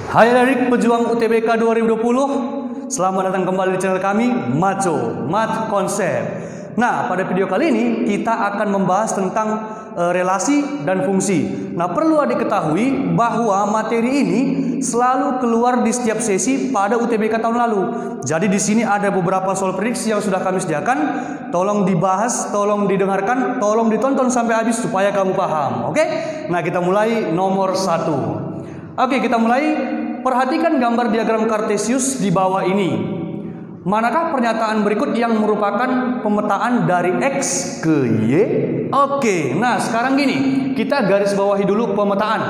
Hai adik pejuang UTBK 2020, selamat datang kembali di channel kami Maco Mat Konsep. Nah, pada video kali ini kita akan membahas tentang relasi dan fungsi. Nah, perlu adik ketahui bahwa materi ini selalu keluar di setiap sesi pada UTBK tahun lalu. Jadi di sini ada beberapa soal prediksi yang sudah kami sediakan. Tolong dibahas, tolong didengarkan, tolong ditonton sampai habis supaya kamu paham. Oke? Nah, kita mulai nomor 1. Oke, kita mulai. Perhatikan gambar diagram Kartesius di bawah ini. Manakah pernyataan berikut yang merupakan pemetaan dari X ke Y? Oke, nah sekarang gini, kita garis bawahi dulu pemetaan.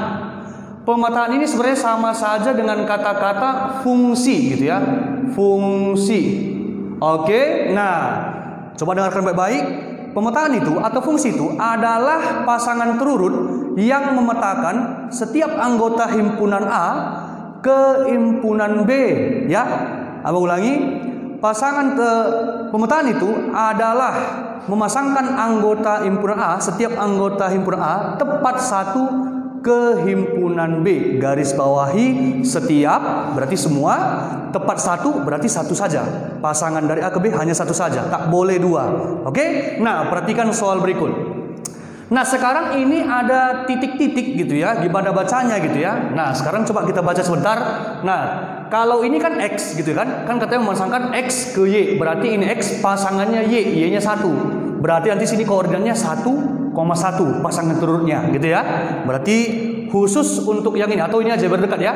Pemetaan ini sebenarnya sama saja dengan kata-kata fungsi gitu ya. Fungsi. Oke, nah coba dengarkan baik-baik. Pemetaan itu atau fungsi itu adalah pasangan terurut yang memetakan setiap anggota himpunan A ke himpunan B, ya. Abang ulangi, pemetaan itu adalah memasangkan anggota himpunan A, setiap anggota himpunan A tepat satu ke himpunan B. Garis bawahi setiap berarti semua, tepat satu berarti satu saja. Pasangan dari A ke B hanya satu saja, tak boleh dua. Oke? Nah, perhatikan soal berikut. Nah, sekarang ini ada titik-titik gitu ya, gimana bacanya gitu ya. Nah, sekarang coba kita baca sebentar. Nah, kalau ini kan X gitu kan katanya memasangkan X ke Y, berarti ini X pasangannya Y, Y-nya 1. Berarti nanti sini koordinatnya 1,1 pasangan turunnya gitu ya. Berarti khusus untuk yang ini, atau ini aja berdekat ya.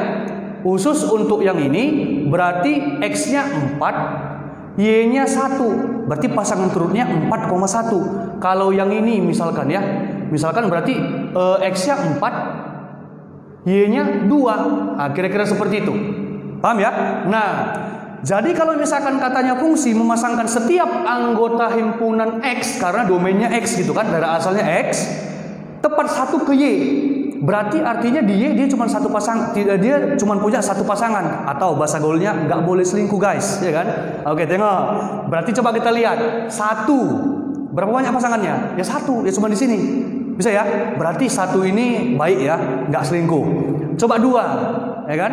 Khusus untuk yang ini berarti X-nya 4, Y-nya 1. Berarti pasangan turunnya 4,1. Kalau yang ini misalkan ya, berarti X-nya 4, Y-nya 2. Nah, kira-kira seperti itu. Paham ya? Nah, jadi kalau misalkan katanya fungsi memasangkan setiap anggota himpunan X, karena domainnya X gitu kan, dari asalnya X, tepat satu ke Y. Berarti artinya di Y dia cuma satu pasang, dia cuma punya satu pasangan, atau bahasa gaulnya nggak boleh selingkuh guys, ya kan? Oke, tengok. Berarti coba kita lihat satu. Berapa banyak pasangannya? Ya satu, ya cuma di sini. Bisa ya? Berarti satu ini baik ya, nggak selingkuh. Coba 2, ya kan?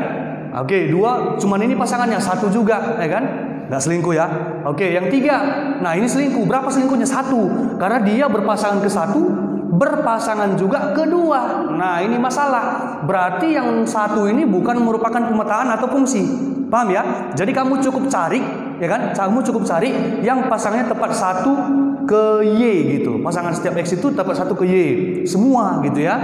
Oke, 2 cuman ini pasangannya, 1 juga, ya kan? Nggak selingkuh ya. Oke, yang 3. Nah, ini selingkuh. Berapa selingkuhnya? 1. Karena dia berpasangan ke 1, berpasangan juga ke 2. Nah, ini masalah. Berarti yang 1 ini bukan merupakan pemetaan atau fungsi. Paham ya? Jadi kamu cukup cari, ya kan? Kamu cukup cari yang pasangannya tepat 1 ke Y gitu. Pasangan setiap X itu dapat 1 ke Y semua gitu ya.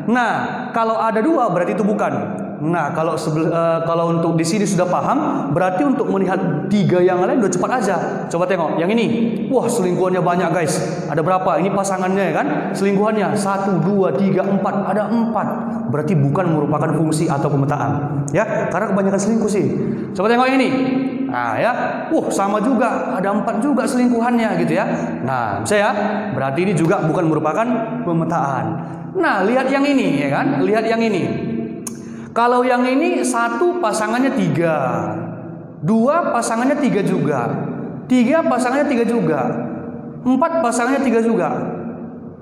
Nah, kalau ada 2 berarti itu bukan. Nah, kalau untuk di sini sudah paham, berarti untuk melihat 3 yang lain udah cepat aja. Coba tengok yang ini. Wah, selingkuhannya banyak guys. Ada berapa? Ini pasangannya ya kan? Selingkuhannya 1, 2, 3, 4. Ada 4. Berarti bukan merupakan fungsi atau pemetaan. Ya, karena kebanyakan selingkuh sih. Coba tengok ini. Nah ya, sama juga, ada 4 juga selingkuhannya gitu ya. Nah, bisa ya, berarti ini juga bukan merupakan pemetaan. Nah, lihat yang ini ya kan, lihat yang ini. Kalau yang ini 1 pasangannya 3, 2 pasangannya 3 juga, 3 pasangannya 3 juga, 4 pasangannya 3 juga.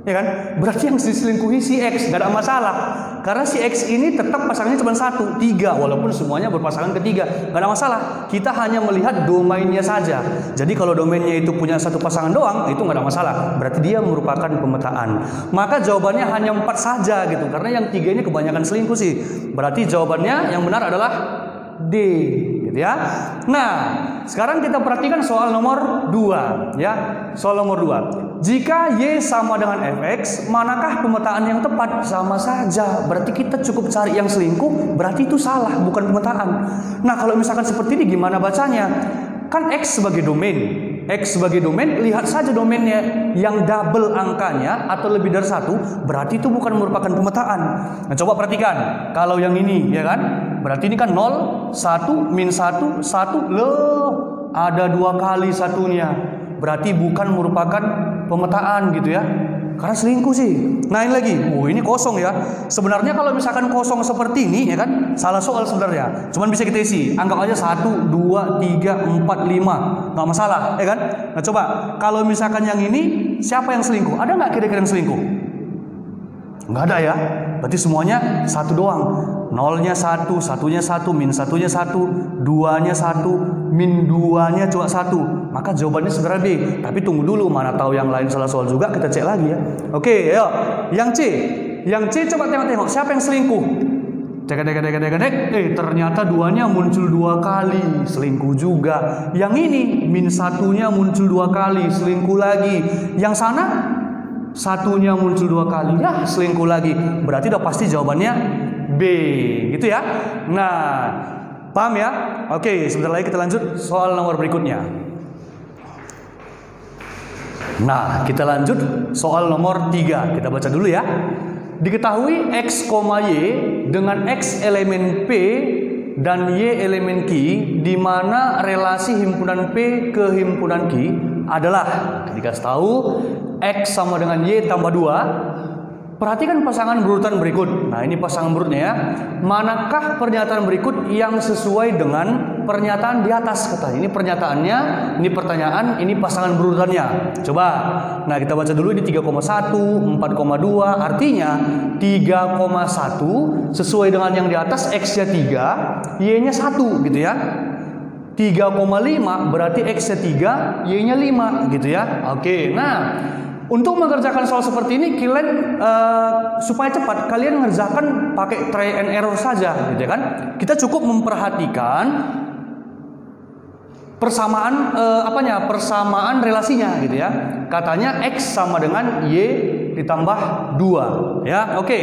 Ya kan? Berarti yang diselingkuhi si X, gak ada masalah. Karena si X ini tetap pasangannya cuma 1, 3, walaupun semuanya berpasangan ketiga, gak ada masalah. Kita hanya melihat domainnya saja. Jadi kalau domainnya itu punya 1 pasangan doang, itu gak ada masalah. Berarti dia merupakan pemetaan. Maka jawabannya hanya 4 saja gitu. Karena yang 3 ini kebanyakan selingkuh sih. Berarti jawabannya yang benar adalah D, gitu ya. Nah, sekarang kita perhatikan soal nomor 2 ya. Soal nomor 2. Jika Y sama dengan Fx, manakah pemetaan yang tepat? Sama saja. Berarti kita cukup cari yang selingkuh, berarti itu salah, bukan pemetaan. Nah, kalau misalkan seperti ini gimana bacanya? Kan X sebagai domain. X sebagai domain, lihat saja domainnya yang double angkanya atau lebih dari 1, berarti itu bukan merupakan pemetaan. Nah, coba perhatikan. Kalau yang ini, ya kan? Berarti ini kan 0, 1, min 1, 1. Loh, ada 2 kali satunya. Berarti bukan merupakan pemetaan gitu ya. Karena selingkuh sih. Nah, ini lagi. Ini kosong ya. Sebenarnya kalau misalkan kosong seperti ini ya kan, salah soal sebenarnya. Cuman bisa kita isi. Anggap aja 1, 2, 3, 4, 5. Nggak masalah ya kan. Nah, coba kalau misalkan yang ini, siapa yang selingkuh? Ada nggak kira-kira yang selingkuh? Nggak ada ya. Berarti semuanya 1 doang. Nolnya 1, satunya 1, min satunya 1, 2-nya 1, min 2-nya cuma 1. Maka jawabannya segera B. Tapi tunggu dulu, mana tahu yang lain salah soal juga, kita cek lagi ya. Oke, ayo. Yang C. Yang C coba tengok-tengok, siapa yang selingkuh? Cek. Ternyata 2-nya muncul 2 kali, selingkuh juga. Yang ini min 1-nya muncul 2 kali, selingkuh lagi. Yang sana 1-nya muncul 2 kali, ya selingkuh lagi. Berarti udah pasti jawabannya B, gitu ya. Nah, paham ya? Oke, sebentar lagi kita lanjut soal nomor berikutnya. Nah, kita lanjut soal nomor 3. Kita baca dulu ya. Diketahui X, Y dengan X elemen P dan Y elemen Q, di mana relasi himpunan P ke himpunan Q adalah, dikasih tahu X sama dengan Y tambah 2. Perhatikan pasangan berurutan berikut. Nah, ini pasangan berikutnya ya. Manakah pernyataan berikut yang sesuai dengan pernyataan di atas? Kata ini pernyataannya, ini pertanyaan, ini pasangan berurutannya. Coba. Nah, kita baca dulu ini 3,1, 4,2. Artinya 3,1 sesuai dengan yang di atas, X-nya 3, Y-nya 1 gitu ya. 3,5 berarti X-nya 3, Y-nya 5 gitu ya. Oke, nah untuk mengerjakan soal seperti ini, kalian supaya cepat, kalian ngerjakan pakai try and error saja gitu ya kan. Kita cukup memperhatikan persamaan persamaan relasinya gitu ya. Katanya X sama dengan Y ditambah 2 ya. Oke.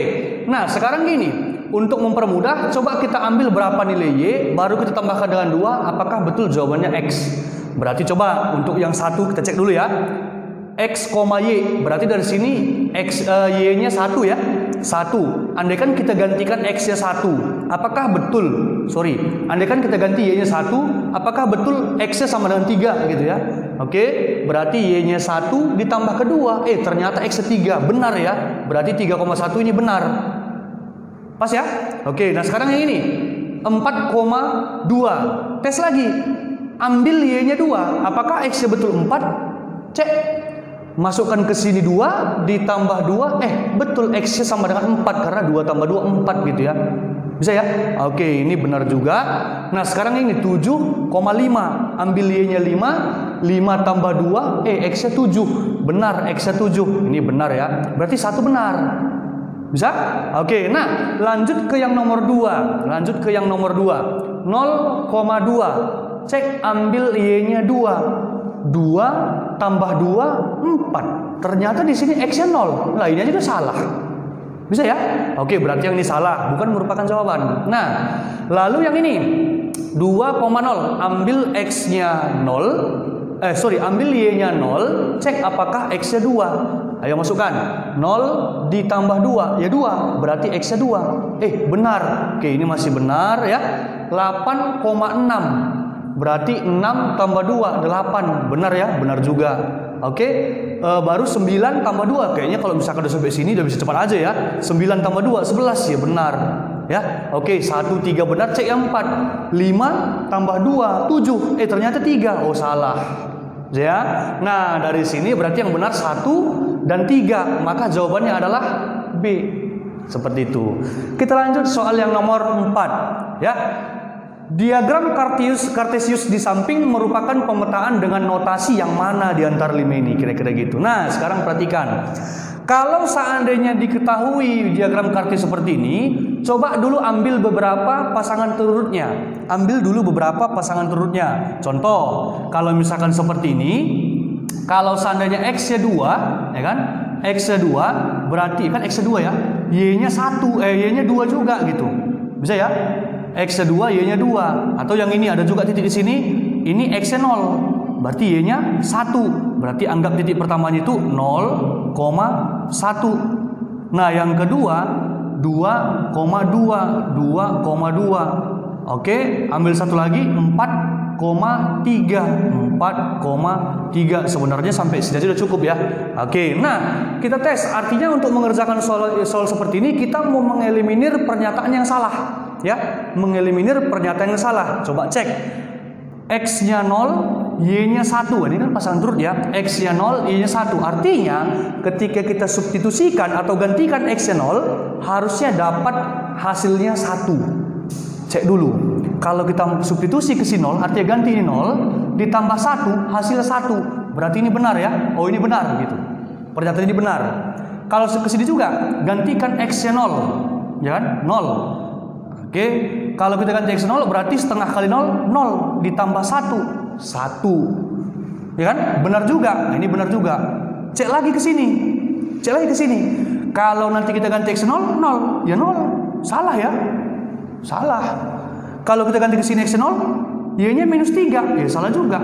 Nah, sekarang gini, untuk mempermudah, coba kita ambil berapa nilai Y, baru kita tambahkan dengan 2, apakah betul jawabannya X. Berarti coba untuk yang 1 kita cek dulu ya. X, Y, berarti dari sini Y-nya 1 ya. 1. Andaikan kita gantikan X-nya 1, apakah betul? Andaikan kita ganti Y-nya 1, apakah betul X-nya sama dengan 3 gitu ya. Oke, berarti Y-nya 1 ditambah kedua, ternyata X-nya 3, benar ya. Berarti 3,1 ini benar. Pas ya? Oke, nah sekarang yang ini 4,2. Tes lagi. Ambil Y-nya 2, apakah X-nya betul 4? Cek. Masukkan ke sini 2 ditambah 2, betul X-nya sama dengan 4 karena 2 tambah 2 4 gitu ya. Bisa ya? Oke, ini benar juga. Nah, sekarang ini 7,5. Ambil Y-nya 5, 5 tambah 2, X-nya 7. Benar, X-nya 7. Ini benar ya. Berarti 1 benar. Bisa? Oke, nah lanjut ke yang nomor 2. 0,2. Cek, ambil Y-nya 2. 2 tambah 2 4. Ternyata di sini X-nya 0. Lah, ini aja udah salah. Bisa ya? Oke, berarti yang ini salah, bukan merupakan jawaban. Nah, lalu yang ini 2,0. Ambil X-nya 0. Ambil Y-nya 0. Cek apakah X-nya 2. Ayo masukkan. 0 ditambah 2, ya 2. Berarti X-nya 2. Benar. Oke, ini masih benar ya. 8,6. Berarti 6 tambah 2, 8. Benar ya? Benar juga. Oke. Baru 9 tambah 2. Kayaknya kalau misalkan udah sampai sini udah bisa cepat aja ya. 9 tambah 2, 11 ya, benar. Ya. Oke, 1, 3 benar. Cek yang 4. 5 tambah 2, 7. Ternyata 3. Oh, salah. Ya. Nah, dari sini berarti yang benar 1 dan 3. Maka jawabannya adalah B. Seperti itu. Kita lanjut soal yang nomor 4. Ya. Diagram Kartesius di samping merupakan pemetaan dengan notasi yang mana di antara 5 ini, kira-kira gitu. Nah, sekarang perhatikan. Kalau seandainya diketahui diagram Kartesius seperti ini, coba dulu ambil beberapa pasangan turutnya. Contoh, kalau misalkan seperti ini, kalau seandainya X-nya 2, ya kan? X-nya 2, berarti kan X-nya 2 ya. Y-nya 1, Y-nya 2 juga gitu. Bisa ya? X-nya 2, Y-nya 2. Atau yang ini ada juga titik di sini, ini X-nya 0. Berarti Y-nya 1. Berarti anggap titik pertamanya itu 0,1. Nah, yang kedua 2,2. Oke, ambil satu lagi 4,3. Sebenarnya sampai sini aja udah cukup ya. Oke, nah kita tes. Artinya untuk mengerjakan soal seperti ini, kita mau mengeliminir pernyataan yang salah. Ya, mengeliminir pernyataan yang salah. Coba cek. X-nya 0, Y-nya 1. Ini kan pasangan turut ya. X-nya 0, Y-nya 1. Artinya ketika kita substitusikan atau gantikan X-nya 0, harusnya dapat hasilnya 1. Cek dulu. Kalau kita substitusi ke si 0, artinya ganti ini 0, ditambah 1, hasilnya 1. Berarti ini benar ya. Oh, ini benar gitu. Pernyataan ini benar. Kalau ke sini juga, gantikan X-nya 0. Ya kan? 0. Oke. Kalau kita ganti X 0 berarti setengah kali 0, 0 ditambah 1, 1. Ya kan? Benar juga. Nah, ini benar juga. Cek lagi ke sini. Cek lagi ke sini. Kalau nanti kita ganti X 0, 0. Ya 0. Salah ya? Salah. Kalau kita ganti ke sini X 0, Y-nya minus 3. Ya salah juga.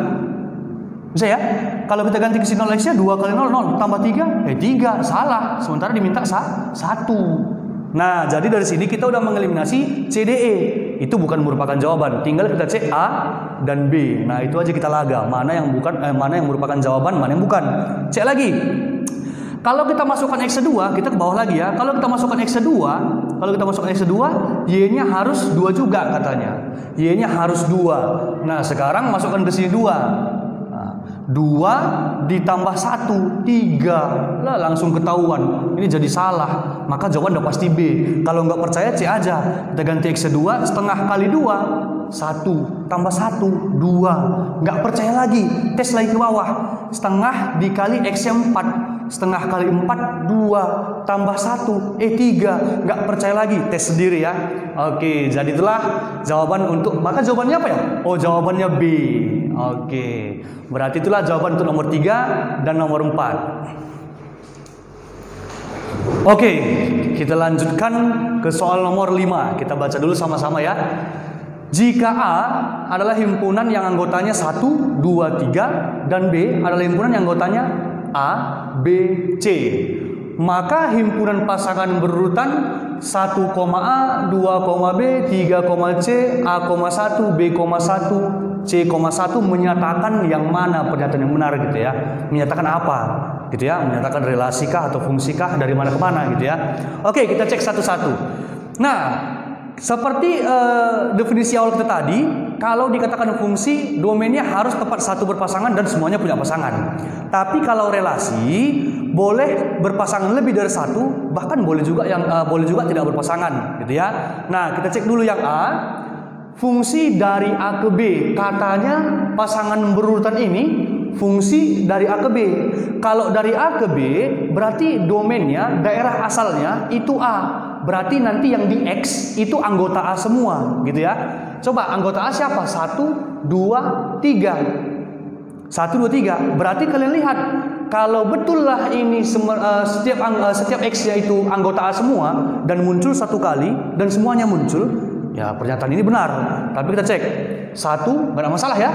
Bisa ya? Kalau kita ganti ke sini 0 X-nya 2 kali 0, 0 tambah 3, 3. Salah. Sementara diminta 1. Nah, jadi dari sini kita udah mengeliminasi C, D, E. Itu bukan merupakan jawaban. Tinggal kita cek A dan B. Nah, itu aja kita laga. Mana yang merupakan jawaban, mana yang bukan. Cek lagi. Kalau kita masukkan X2, kita ke bawah lagi ya. Kalau kita masukkan X2, Y-nya harus 2 juga katanya. Y-nya harus 2. Nah, sekarang masukkan ke sini 2. 2 ditambah 1, 3. Lah langsung ketahuan. Ini jadi salah. Maka jawaban udah pasti B. Kalau nggak percaya C aja. Kita ganti X2, setengah kali 2, 1. Tambah 1, 2. Nggak percaya lagi. Tes lagi ke bawah. Setengah dikali X yang 4. Setengah kali 4, 2. Tambah 1, 3. Nggak percaya lagi. Tes sendiri ya. Oke, jadi itulah jawaban untuk. Maka jawabannya apa ya? Oh, jawabannya B. Oke. Berarti itulah jawaban untuk nomor 3 dan nomor 4. Oke, kita lanjutkan ke soal nomor 5. Kita baca dulu sama-sama ya. Jika A adalah himpunan yang anggotanya 1, 2, 3 dan B adalah himpunan yang anggotanya A, B, C, maka himpunan pasangan berurutan 1,A, 2,B, 3,C, A,1, B,1, C,1 menyatakan yang mana pernyataan yang benar gitu ya. Menyatakan apa gitu ya. Menyatakan relasikah atau fungsikah dari mana ke mana gitu ya. Oke, kita cek satu-satu. Nah, seperti definisi awal kita tadi, kalau dikatakan fungsi, domainnya harus tepat satu berpasangan dan semuanya punya pasangan. Tapi kalau relasi, boleh berpasangan lebih dari satu, bahkan boleh juga tidak berpasangan gitu ya. Nah, kita cek dulu yang A. Fungsi dari A ke B, katanya pasangan berurutan ini fungsi dari A ke B. Kalau dari A ke B, berarti domainnya, daerah asalnya itu A. Berarti nanti yang di X itu anggota A semua, gitu ya. Coba anggota A siapa? 1, 2, 3. 1, 2, 3. Berarti kalian lihat, kalau betullah ini setiap X-nya itu anggota A semua dan muncul satu kali dan semuanya muncul, ya pernyataan ini benar. Tapi kita cek. 1, nggak ada masalah ya.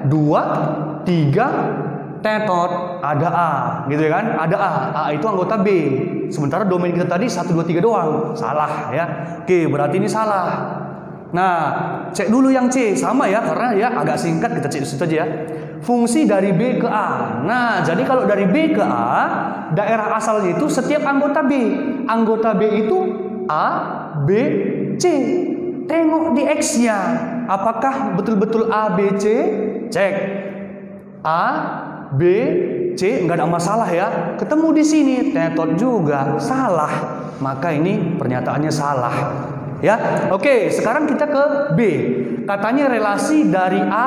2, 3, tetot, ada A, gitu ya kan? Ada A. A itu anggota B. Sementara domain kita tadi 1, 2, 3 doang. Salah ya. Oke, berarti ini salah. Nah, cek dulu yang C. Sama ya, karena ya agak singkat, kita cek situ aja ya. Fungsi dari B ke A. Nah, jadi kalau dari B ke A, daerah asalnya itu setiap anggota B. Anggota B itu A, B, C. Tengok di X-nya. Apakah betul-betul A, B, C? Cek. A, B, C, nggak ada masalah ya. Ketemu di sini, tetot juga. Salah. Maka ini pernyataannya salah. Ya, oke. Sekarang kita ke B. Katanya relasi dari A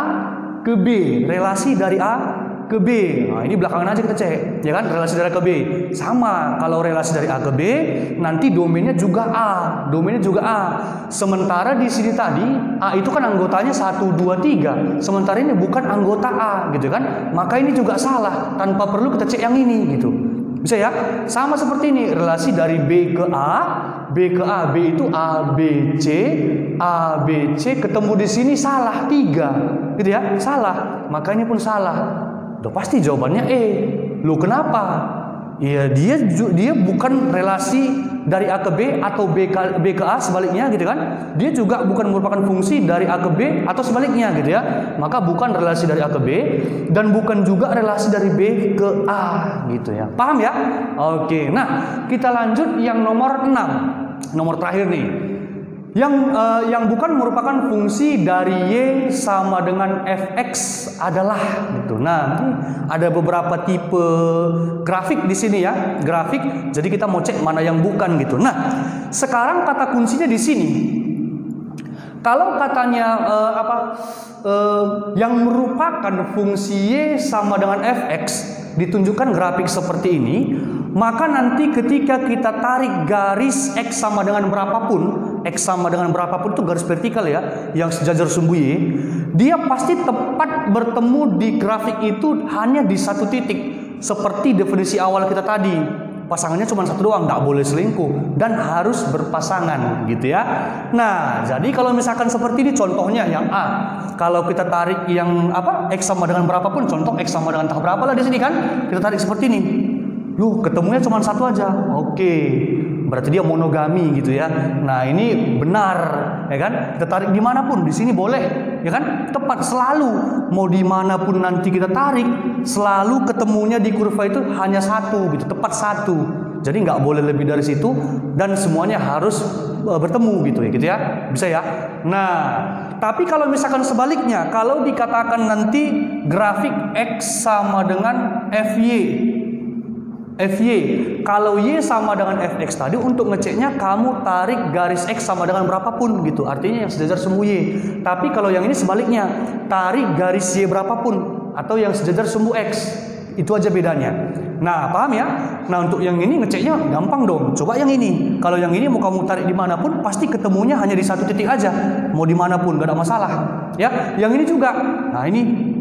ke B. Relasi dari A ke B. Nah, ini belakangan aja kita cek, ya kan? Relasi dari A ke B. Sama, kalau relasi dari A ke B, nanti domainnya juga A. Domainnya juga A. Sementara di sini tadi, A itu kan anggotanya 1, 2, 3. Sementara ini bukan anggota A, gitu kan? Maka ini juga salah. Tanpa perlu kita cek yang ini, gitu. Bisa ya? Sama seperti ini, relasi dari B ke A, B ke A, B itu A, B, C, A, B, C, ketemu di sini salah 3, gitu ya? Salah, maka ini pun salah. Udah pasti jawabannya E. Loh kenapa? Ya dia bukan relasi dari A ke B atau B ke A sebaliknya gitu kan. Dia juga bukan merupakan fungsi dari A ke B atau sebaliknya gitu ya. Maka bukan relasi dari A ke B dan bukan juga relasi dari B ke A gitu ya. Paham ya? Oke. Nah, kita lanjut yang nomor 6. Nomor terakhir nih. Yang bukan merupakan fungsi dari Y sama dengan Fx adalah gitu. Nah, ini ada beberapa tipe grafik di sini ya, grafik. Jadi kita mau cek mana yang bukan gitu. Nah, sekarang kata kuncinya di sini. Kalau katanya yang merupakan fungsi Y sama dengan Fx ditunjukkan grafik seperti ini, maka nanti ketika kita tarik garis X sama dengan berapapun, X sama dengan berapapun itu garis vertikal ya, yang sejajar sumbu Y, dia pasti tepat bertemu di grafik itu hanya di satu titik, seperti definisi awal kita tadi. Pasangannya cuma satu doang, nggak boleh selingkuh dan harus berpasangan gitu ya. Nah, jadi kalau misalkan seperti ini contohnya yang A, kalau kita tarik yang X sama dengan berapapun, contoh X sama dengan tak berapa lah di sini kan, kita tarik seperti ini. Loh, ketemunya cuma satu aja. Oke, berarti dia monogami gitu ya. Nah, ini benar ya kan? Kita tarik dimanapun, di sini boleh ya kan? Tepat selalu. Mau dimanapun nanti kita tarik, selalu ketemunya di kurva itu hanya satu gitu, tepat satu. Jadi nggak boleh lebih dari situ dan semuanya harus bertemu gitu ya, bisa ya. Nah, tapi kalau misalkan sebaliknya, kalau dikatakan nanti grafik X sama dengan FY, kalau Y sama dengan Fx tadi, untuk ngeceknya kamu tarik garis X sama dengan berapapun gitu, artinya yang sejajar sumbu Y. Tapi kalau yang ini sebaliknya, tarik garis Y berapapun atau yang sejajar sumbu X, itu aja bedanya. Nah, paham ya? Nah, untuk yang ini ngeceknya gampang dong. Coba yang ini, kalau yang ini mau kamu tarik dimanapun, pasti ketemunya hanya di satu titik aja, mau dimanapun gak ada masalah ya. Yang ini juga, nah ini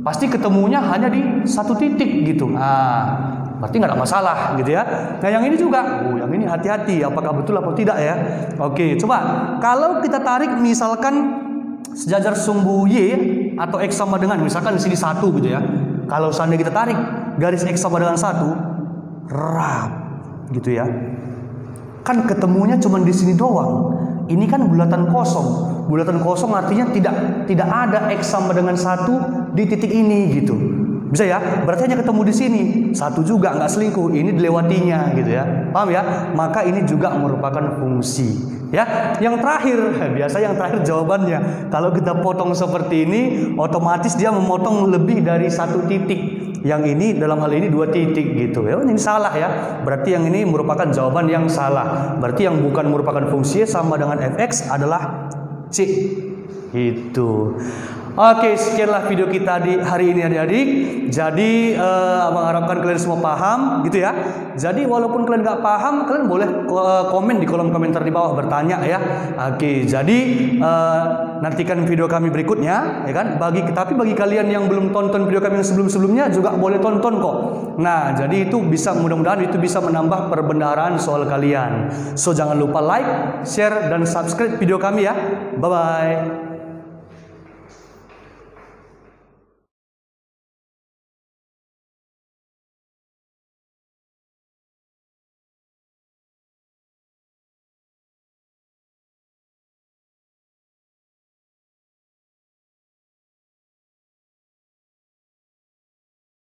pasti ketemunya hanya di satu titik gitu. Nah, berarti nggak ada masalah gitu ya. Nah, yang ini juga, yang ini hati-hati, apakah betul atau tidak ya. Oke, coba kalau kita tarik misalkan sejajar sumbu Y atau X sama dengan, misalkan di sini 1 gitu ya. Kalau seandainya kita tarik garis X sama dengan 1, rap gitu ya. Kan ketemunya cuma di sini doang. Ini kan bulatan kosong. Bulatan kosong artinya tidak ada X sama dengan 1 di titik ini gitu. Bisa ya? Berarti hanya ketemu di sini. 1 juga nggak selingkuh. Ini dilewatinya gitu ya. Paham ya? Maka ini juga merupakan fungsi. Ya, yang terakhir, biasa yang terakhir jawabannya. Kalau kita potong seperti ini, otomatis dia memotong lebih dari 1 titik. Yang ini dalam hal ini 2 titik gitu ya. Ini salah ya. Berarti yang ini merupakan jawaban yang salah. Berarti yang bukan merupakan fungsi sama dengan Fx adalah C. Itu. Oke, sekianlah video kita di hari ini adik-adik. Jadi Abang harapkan kalian semua paham gitu ya. Jadi walaupun kalian nggak paham, kalian boleh komen di kolom komentar di bawah, bertanya ya. Oke, jadi nantikan video kami berikutnya ya kan. Tapi bagi kalian yang belum tonton video kami yang sebelum-sebelumnya juga boleh tonton kok. Nah, jadi itu bisa, mudah-mudahan itu bisa menambah perbendaharaan soal kalian. So jangan lupa like, share dan subscribe video kami ya. Bye bye.